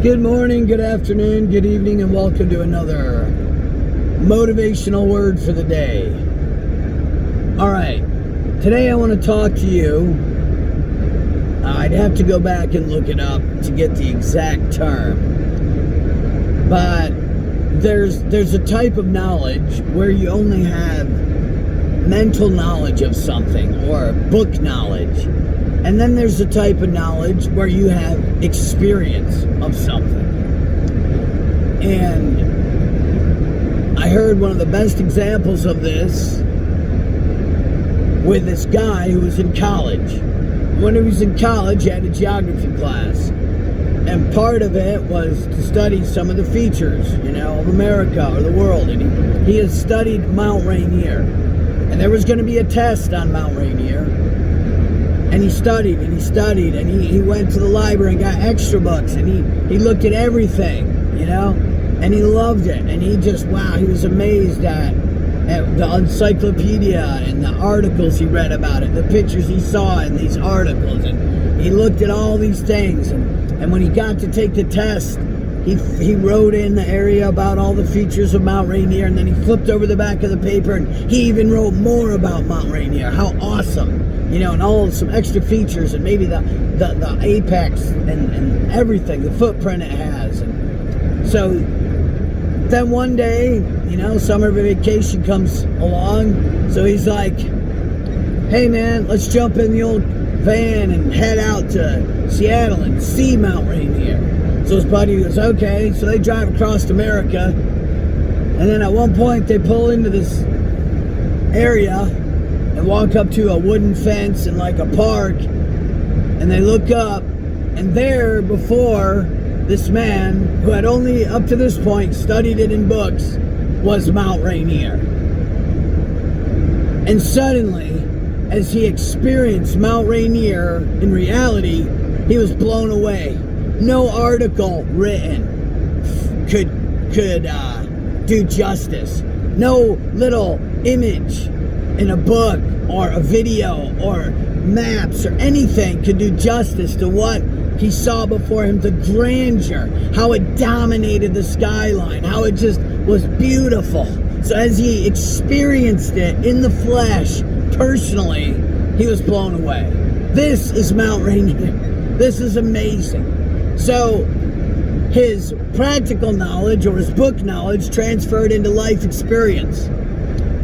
Good morning, good afternoon, good evening, and welcome to another motivational word for the day. Alright, today I want to talk to you. I'd have to go back and look it up to get the exact term. But there's a type of knowledge where you only have mental knowledge of something or book knowledge. And then there's a type of knowledge where you have experience of something. And I heard one of the best examples of this with this guy who was in college. When he was in college, he had a geography class. And part of it was to study some of the features, of America or the world. And he had studied Mount Rainier. And there was going to be a test on Mount Rainier. And he studied, and he went to the library and got extra books, and he looked at everything, and he loved it. And he just, he was amazed at the encyclopedia and the articles he read about it, the pictures he saw in these articles. And he looked at all these things. And when he got to take the test, he wrote in the area about all the features of Mount Rainier, and then he flipped over the back of the paper, and he even wrote more about Mount Rainier, how awesome. And all some extra features, and maybe the apex and everything, the footprint it has. And so then one day, summer vacation comes along. So he's like, hey man, let's jump in the old van and head out to Seattle and see Mount Rainier. So his buddy goes, okay. So they drive across America. And then at one point they pull into this area and walk up to a wooden fence in like a park, and they look up, and there before this man, who had only up to this point studied it in books, was Mount Rainier. And suddenly, as he experienced Mount Rainier in reality, he was blown away. No article written could do justice. No little image in a book or a video or maps or anything could do justice to what he saw before him. The grandeur, how it dominated the skyline, how it just was beautiful. So as he experienced it in the flesh, personally, he was blown away. This is Mount Rainier. This is amazing. So his practical knowledge or his book knowledge transferred into life experience.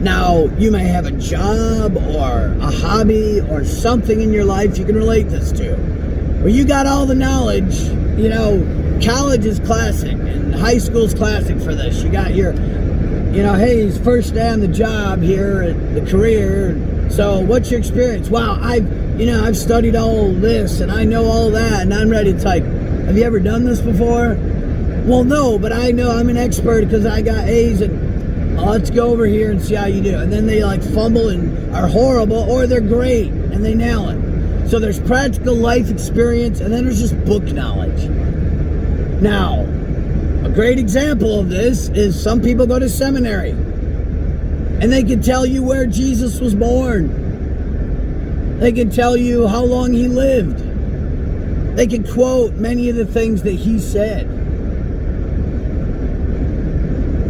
Now, you may have a job or a hobby or something in your life you can relate this to. Where you got all the knowledge, college is classic and high school's classic for this. You got your, hey, it's first day on the job here at the career. So what's your experience? Wow, I've studied all this and I know all that and I'm ready. It's like, have you ever done this before? Well, no, but I know I'm an expert because I got A's and let's go over here and see how you do. And then they fumble and are horrible, or they're great and they nail it. So there's practical life experience, and then there's just book knowledge. Now, a great example of this is some people go to seminary and they can tell you where Jesus was born. They can tell you how long he lived. They can quote many of the things that he said.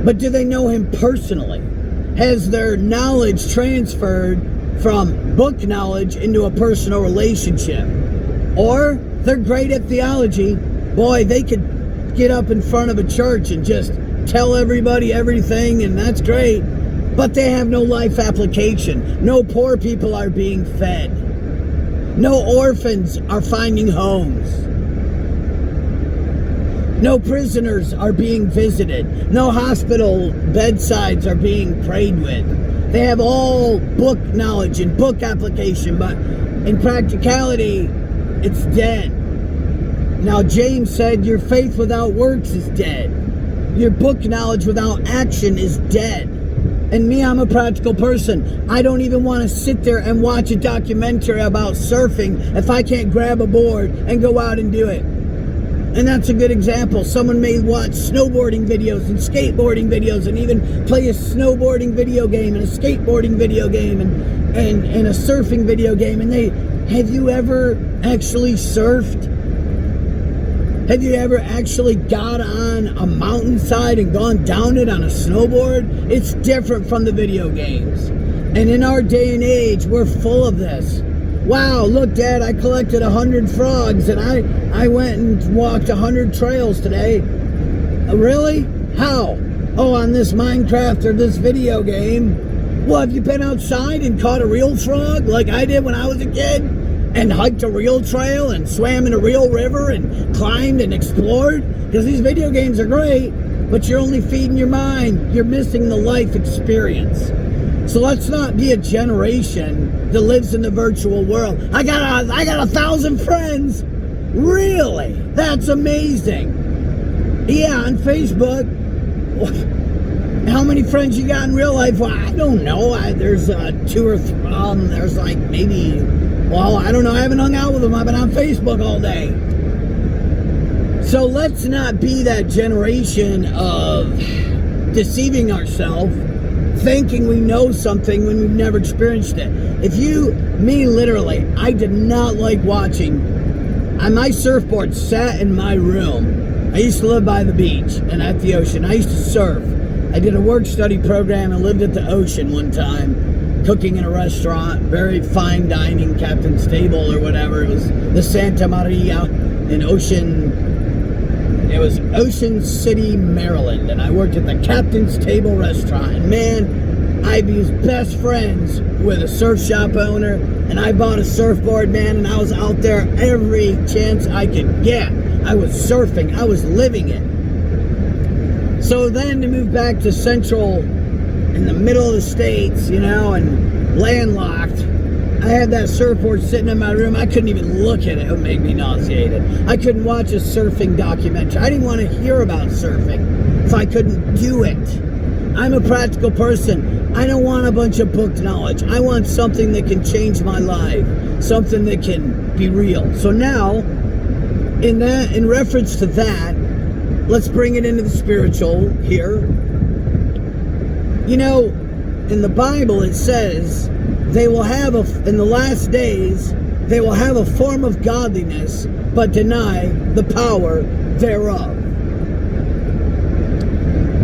But do they know him personally? Has their knowledge transferred from book knowledge into a personal relationship? Or they're great at theology. Boy, they could get up in front of a church and just tell everybody everything, and that's great. But they have no life application. No poor people are being fed. No orphans are finding homes. No prisoners are being visited. No hospital bedsides are being prayed with. They have all book knowledge and book application, but in practicality, it's dead. Now, James said, your faith without works is dead. Your book knowledge without action is dead. And me, I'm a practical person. I don't even want to sit there and watch a documentary about surfing if I can't grab a board and go out and do it. And that's a good example. Someone may watch snowboarding videos and skateboarding videos and even play a snowboarding video game and a skateboarding video game and a surfing video game. And have you ever actually surfed? Have you ever actually got on a mountainside and gone down it on a snowboard? It's different from the video games. And in our day and age, we're full of this. Wow, look, Dad, I collected 100 frogs and I went and walked 100 trails today. Really? How? Oh, on this Minecraft or this video game. Well, have you been outside and caught a real frog like I did when I was a kid? And hiked a real trail and swam in a real river and climbed and explored? Because these video games are great, but you're only feeding your mind. You're missing the life experience. So let's not be a generation that lives in the virtual world. I got 1,000 friends. Really? That's amazing. Yeah, on Facebook. How many friends you got in real life? Well, I don't know. There's 2 or 3. There's like maybe. Well, I don't know. I haven't hung out with them. I've been on Facebook all day. So let's not be that generation of deceiving ourselves, thinking we know something when we've never experienced it. Literally, I did not like watching. My surfboard sat in my room. I used to live by the beach and at the ocean. I used to surf. I did a work-study program and lived at the ocean one time. Cooking in a restaurant, very fine dining, captain's table or whatever. It was the Santa Maria in Ocean City, Maryland. And I worked at the captain's table restaurant. And man, I was best friends with a surf shop owner. And I bought a surfboard, man, and I was out there every chance I could get. I was surfing. I was living it. So then to move back to Central in the middle of the States, and landlocked, I had that surfboard sitting in my room. I couldn't even look at it. It would make me nauseated. I couldn't watch a surfing documentary. I didn't want to hear about surfing if I couldn't do it. I'm a practical person. I don't want a bunch of book knowledge. I want something that can change my life, something that can be real. So now, in reference to that, let's bring it into the spiritual here. In the Bible it says, in the last days, they will have a form of godliness, but deny the power thereof.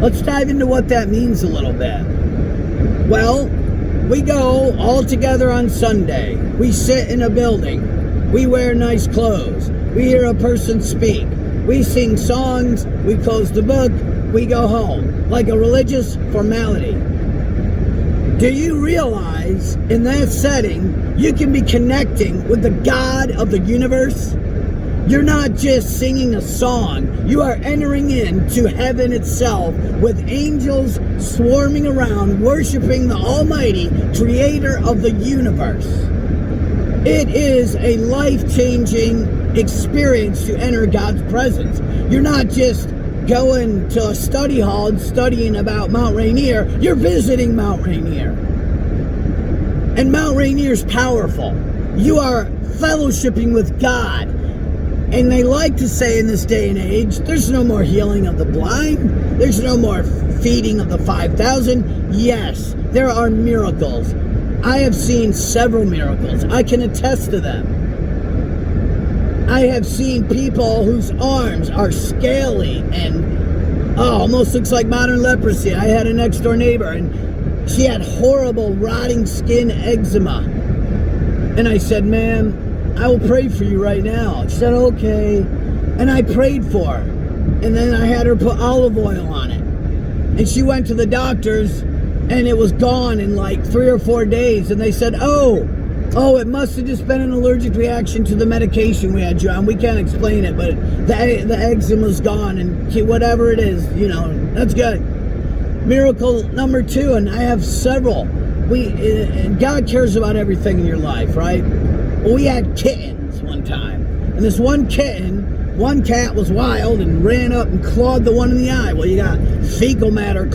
Let's dive into what that means a little bit. Well, we go all together on Sunday. We sit in a building. We wear nice clothes. We hear a person speak. We sing songs. We close the book. We go home, like a religious formality. Do you realize in that setting, you can be connecting with the God of the universe? You're not just singing a song. You are entering into heaven itself with angels swarming around, worshiping the Almighty Creator of the universe. It is a life-changing experience to enter God's presence. You're not just going to a study hall and studying about Mount Rainier. You're visiting Mount Rainier. And Mount Rainier is powerful. You are fellowshipping with God. And they like to say in this day and age, there's no more healing of the blind. There's no more feeding of the 5,000. Yes, there are miracles. I have seen several miracles. I can attest to them. I have seen people whose arms are scaly and almost looks like modern leprosy. I had a next door neighbor and she had horrible rotting skin eczema. And I said, ma'am, I will pray for you right now. She said, okay. And I prayed for her. And then I had her put olive oil on it. And she went to the doctors and it was gone in like 3 or 4 days. And they said, oh, it must have just been an allergic reaction to the medication we had you on. We can't explain it, but the eczema's gone and whatever it is, that's good. Miracle number 2, and I have several. And God cares about everything in your life, right? Well, we had kittens one time. And this one cat was wild and ran up and clawed the one in the eye. Well, you got fecal matter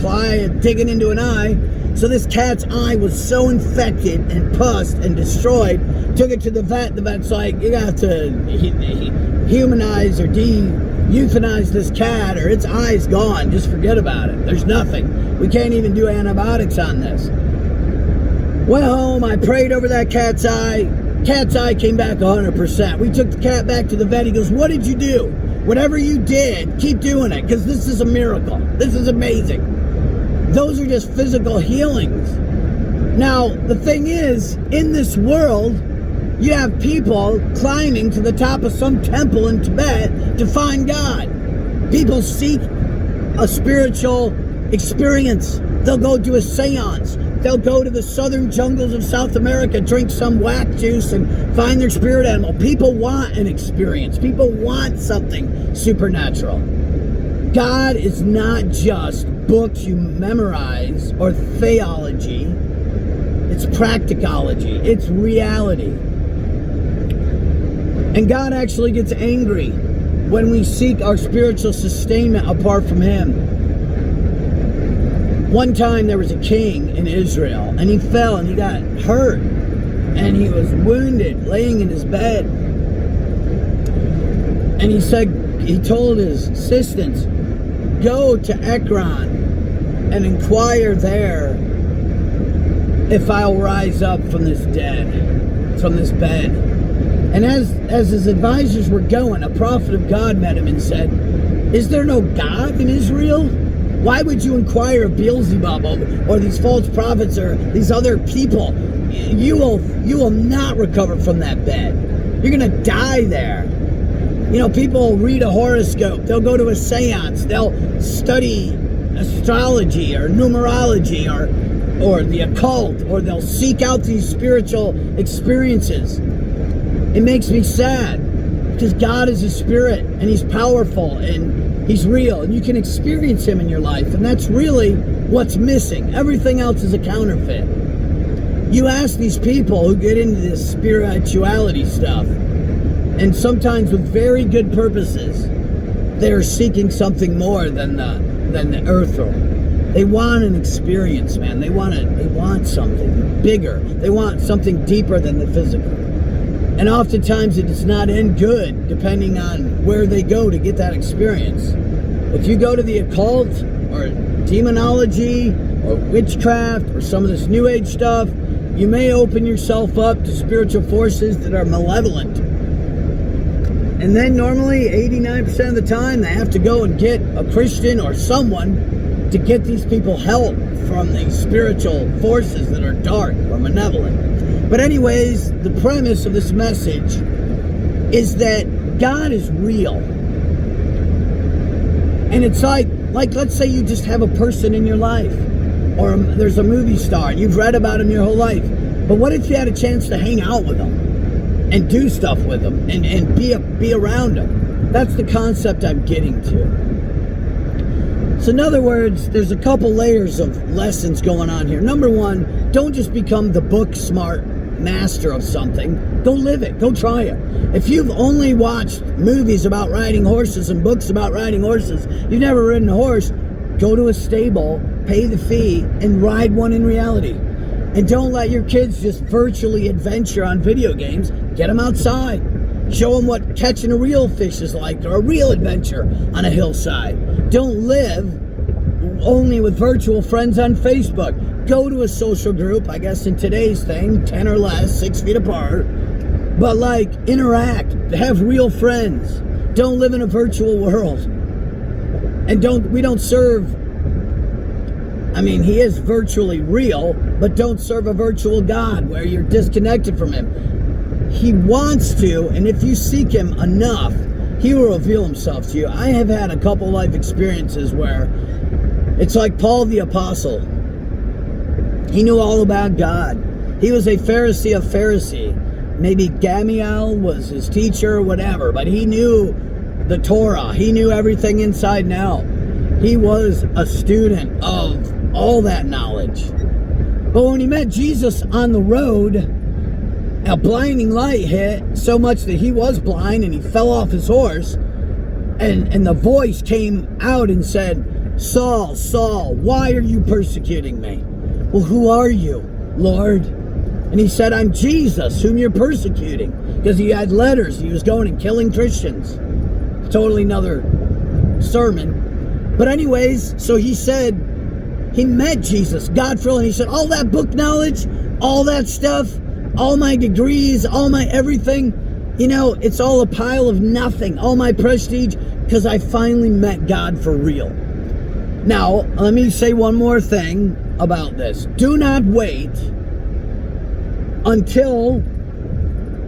digging into an eye. So this cat's eye was so infected and pussed and destroyed, took it to the vet. The vet's like, you got to humanize or euthanize this cat or its eye's gone. Just forget about it. There's nothing. We can't even do antibiotics on this. Went home, I prayed over that cat's eye. Cat's eye came back 100%. We took the cat back to the vet. He goes, what did you do? Whatever you did, keep doing it, because this is a miracle. This is amazing. Those are just physical healings. Now, the thing is, in this world, you have people climbing to the top of some temple in Tibet to find God. People seek a spiritual experience. They'll go to a seance. They'll go to the southern jungles of South America, drink some whack juice, and find their spirit animal. People want an experience. People want something supernatural. God is not just books you memorize or theology. It's practicality. It's reality. And God actually gets angry when we seek our spiritual sustainment apart from Him. One time there was a king in Israel, and he fell and he got hurt, and he was wounded, laying in his bed. And he told his assistants, go to Ekron and inquire there if I'll rise up from this bed. And as his advisors were going, a prophet of God met him and said, is there no God in Israel? Why would you inquire of Beelzebub or these false prophets or these other people? You will not recover from that bed. You're going to die there. You know, people read a horoscope. They'll go to a seance. They'll study astrology or numerology or the occult, or they'll seek out these spiritual experiences. It makes me sad because God is a spirit and He's powerful and He's real, and you can experience Him in your life, and that's really what's missing. Everything else is a counterfeit. You ask these people who get into this spirituality stuff, and sometimes with very good purposes, they're seeking something more than the earthly. They want an experience, man. They want something bigger. They want something deeper than the physical. And oftentimes it does not end good, depending on where they go to get that experience. If you go to the occult, or demonology, or witchcraft, or some of this New Age stuff, you may open yourself up to spiritual forces that are malevolent. And then normally, 89% of the time, they have to go and get a Christian or someone to get these people help from these spiritual forces that are dark or malevolent. But anyways, the premise of this message is that God is real. And it's like let's say you just have a person in your life, or there's a movie star, and you've read about him your whole life. But what if you had a chance to hang out with him and do stuff with him and be around him? That's the concept I'm getting to. So in other words, there's a couple layers of lessons going on here. Number one, don't just become the book smart master of something. Go live it. Go try it. If you've only watched movies about riding horses and books about riding horses, you've never ridden a horse, go to a stable, pay the fee, and ride one in reality. And don't let your kids just virtually adventure on video games. Get them outside. Show them what catching a real fish is like, or a real adventure on a hillside. Don't live only with virtual friends on Facebook. Go to a social group, I guess in today's thing, 10 or less, 6 feet apart. But interact, have real friends. Don't live in a virtual world. And we don't serve, He is virtually real, but don't serve a virtual God where you're disconnected from Him. He wants to, and if you seek Him enough, He will reveal Himself to you. I have had a couple life experiences where it's like Paul the Apostle. He knew all about God. He was a Pharisee of Pharisee. Maybe Gamaliel was his teacher or whatever, but he knew the Torah. He knew everything inside and out. He was a student of all that knowledge. But when he met Jesus on the road, a blinding light hit so much that he was blind and he fell off his horse, and the voice came out and said, Saul, Saul, why are you persecuting me? Well, who are you, Lord? And he said, I'm Jesus, whom you're persecuting. Because he had letters. He was going and killing Christians. Totally another sermon. But anyways, so he said, he met Jesus, God filled, and he said, all that book knowledge, all that stuff, all my degrees, all my everything, it's all a pile of nothing. All my prestige, because I finally met God for real. Now, let me say one more thing about this. Do not wait until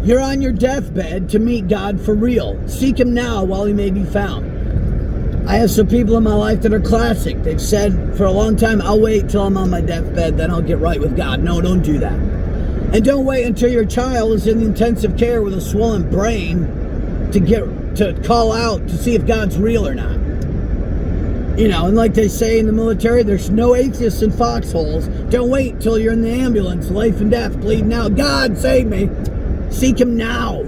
you're on your deathbed to meet God for real. Seek him now while he may be found. I have some people in my life that are classic. They've said for a long time, I'll wait till I'm on my deathbed, then I'll get right with God. No, don't do that. And don't wait until your child is in intensive care with a swollen brain to call out to see if God's real or not. You know, and like they say in the military, there's no atheists in foxholes. Don't wait till you're in the ambulance, life and death, bleeding out. God, save me. Seek him now.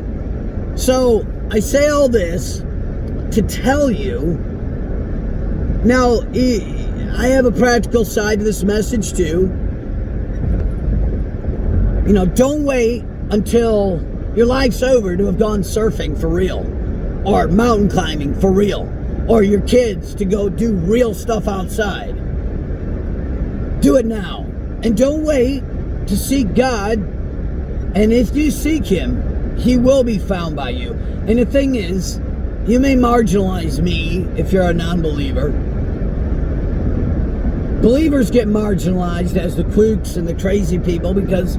So, I say all this to tell you, now, I have a practical side to this message too. You know, don't wait until your life's over to have gone surfing for real, or mountain climbing for real, or your kids to go do real stuff outside. Do it now. And don't wait to seek God. And if you seek him, he will be found by you. And the thing is, you may marginalize me if you're a non-believer. Believers get marginalized as the kooks and the crazy people because,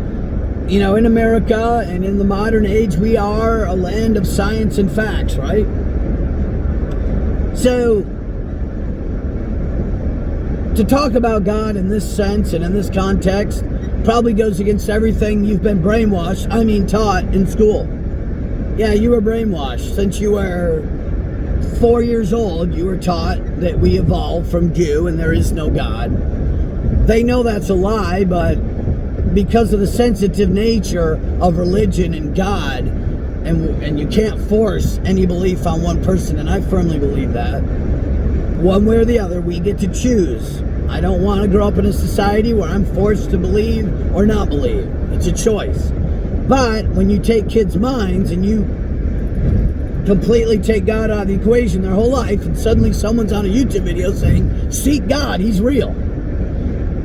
you know, in America and in the modern age, we are a land of science and facts, right? So, to talk about God in this sense and in this context probably goes against everything you've been taught in school. Yeah, you were brainwashed. Since you were 4 years old, you were taught that we evolved from goo and there is no God. They know that's a lie, but because of the sensitive nature of religion and God, and you can't force any belief on one person, and I firmly believe that. One way or the other, we get to choose. I don't want to grow up in a society where I'm forced to believe or not believe. It's a choice. But when you take kids' minds and you completely take God out of the equation their whole life, and suddenly someone's on a YouTube video saying, seek God, he's real.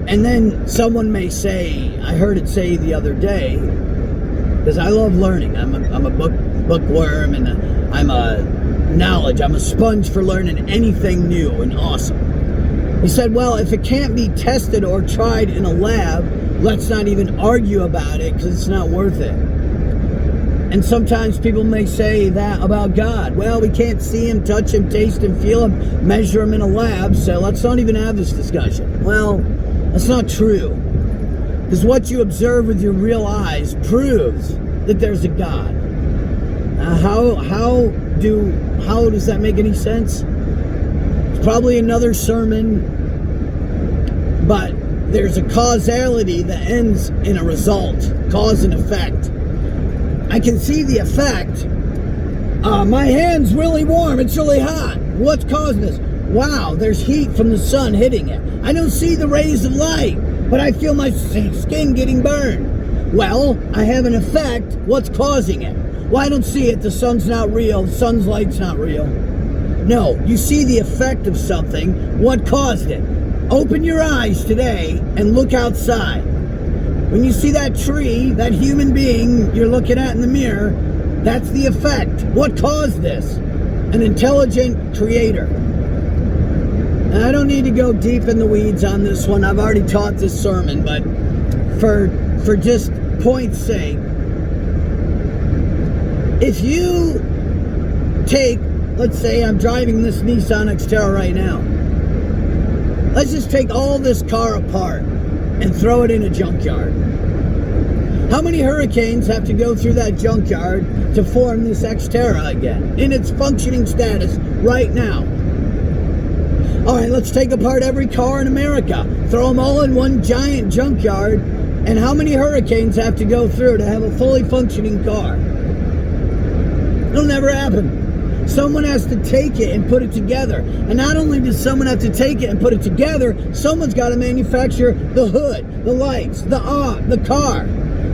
And then someone may say, I heard it say the other day, because I love learning. I'm a bookworm, and I'm a sponge for learning anything new and awesome. He said, well, if it can't be tested or tried in a lab, let's not even argue about it because it's not worth it. And sometimes people may say that about God. Well, we can't see him, touch him, taste him, feel him, measure him in a lab, so let's not even have this discussion. Well, that's not true. Because what you observe with your real eyes proves that there's a God. How does that make any sense? It's probably another sermon, but there's a causality that ends in a result, cause and effect. I can see the effect. My hand's really warm, it's really hot. What's causing this? Wow, there's heat from the sun hitting it. I don't see the rays of light, but I feel my skin getting burned. Well, I have an effect. What's causing it? Well, I don't see it. The sun's not real. The sun's light's not real. No, you see the effect of something. What caused it? Open your eyes today and look outside. When you see that tree, that human being you're looking at in the mirror, that's the effect. What caused this? An intelligent creator. Now, I don't need to go deep in the weeds on this one. I've already taught this sermon, but for just point's sake, if you take, let's say I'm driving this Nissan Xterra right now. Let's just take all this car apart and throw it in a junkyard. How many hurricanes have to go through that junkyard to form this Xterra again in its functioning status right now? All right, let's take apart every car in America, throw them all in one giant junkyard, and how many hurricanes have to go through to have a fully functioning car? It'll never happen. Someone has to take it and put it together. And not only does someone have to take it and put it together, someone's got to manufacture the hood, the lights, the car.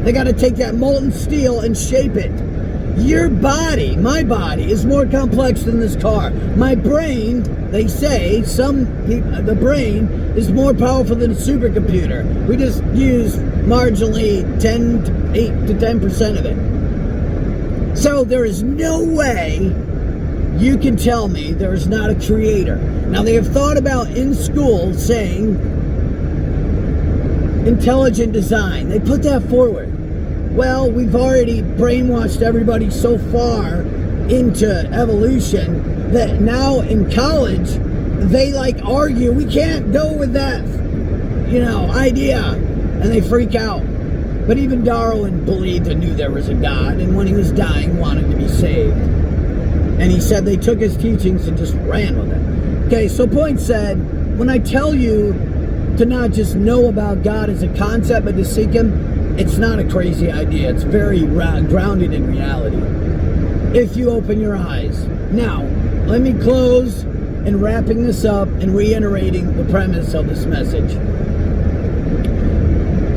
They got to take that molten steel and shape it. Your body, my body, is more complex than this car. My brain, they say, the brain is more powerful than a supercomputer. We just use marginally 8 to 10% of it. So there is no way you can tell me there is not a creator. Now, they have thought about in school saying intelligent design. They put that forward. Well, we've already brainwashed everybody so far into evolution that now in college, they argue, we can't go with that, idea. And they freak out. But even Darwin believed and knew there was a God, and when he was dying, wanted to be saved. And he said they took his teachings and just ran with it. Okay, so Point said, when I tell you to not just know about God as a concept, but to seek him, it's not a crazy idea. It's very grounded in reality. If you open your eyes. Now, let me close in wrapping this up and reiterating the premise of this message.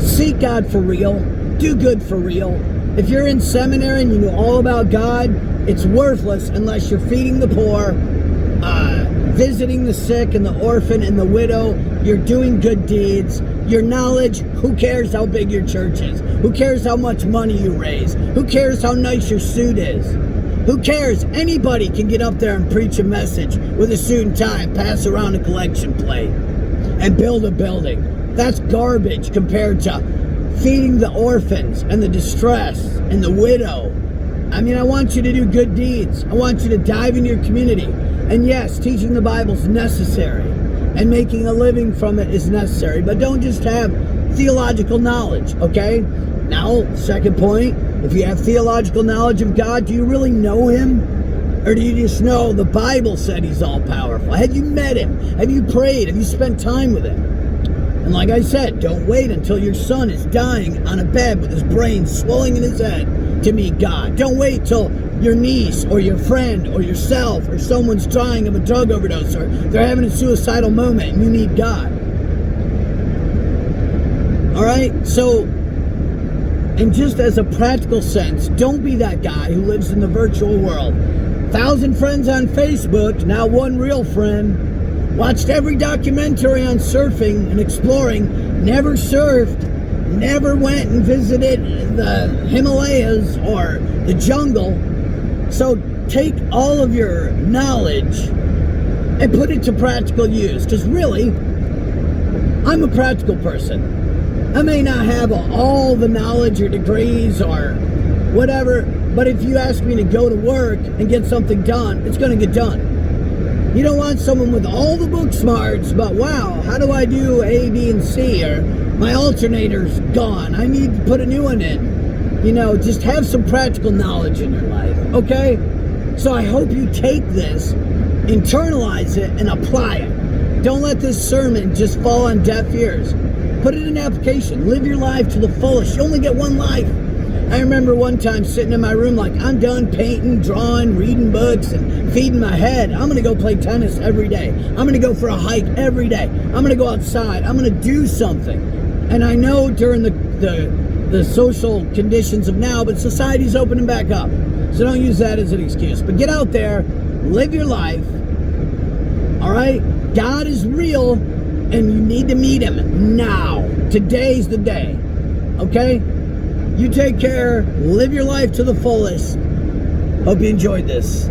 Seek God for real. Do good for real. If you're in seminary and you know all about God, it's worthless unless you're feeding the poor, visiting the sick and the orphan and the widow. You're doing good deeds. Your knowledge, who cares how big your church is? Who cares how much money you raise? Who cares how nice your suit is? Who cares? Anybody can get up there and preach a message with a suit and tie, pass around a collection plate, and build a building. That's garbage compared to feeding the orphans and the distressed and the widow. I mean, I want you to do good deeds. I want you to dive into your community. And yes, teaching the Bible is necessary, and making a living from it is necessary. But don't just have theological knowledge, okay? Now, second point, if you have theological knowledge of God, do you really know him? Or do you just know the Bible said he's all-powerful? Have you met him? Have you prayed? Have you spent time with him? And like I said, don't wait until your son is dying on a bed with his brain swelling in his head to meet God. Don't wait till your niece or your friend or yourself or someone's dying of a drug overdose or they're having a suicidal moment and you need God. All right? So, and just as a practical sense, don't be that guy who lives in the virtual world. 1,000 friends on Facebook, now one real friend. Watched every documentary on surfing and exploring, never surfed, never went and visited the Himalayas or the jungle. So take all of your knowledge and put it to practical use. Because really, I'm a practical person. I may not have all the knowledge or degrees or whatever, but if you ask me to go to work and get something done, it's going to get done. You don't want someone with all the book smarts, but wow, how do I do A, B, and C? Or my alternator's gone. I need to put a new one in. Just have some practical knowledge in your life, okay? So I hope you take this, internalize it, and apply it. Don't let this sermon just fall on deaf ears. Put it in application. Live your life to the fullest. You only get one life. I remember one time sitting in my room like, I'm done painting, drawing, reading books, and feeding my head. I'm going to go play tennis every day. I'm going to go for a hike every day. I'm going to go outside. I'm going to do something. And I know during the social conditions of now, but society's opening back up. So don't use that as an excuse. But get out there, live your life. All right? God is real, and you need to meet him now. Today's the day. Okay? You take care, live your life to the fullest. Hope you enjoyed this.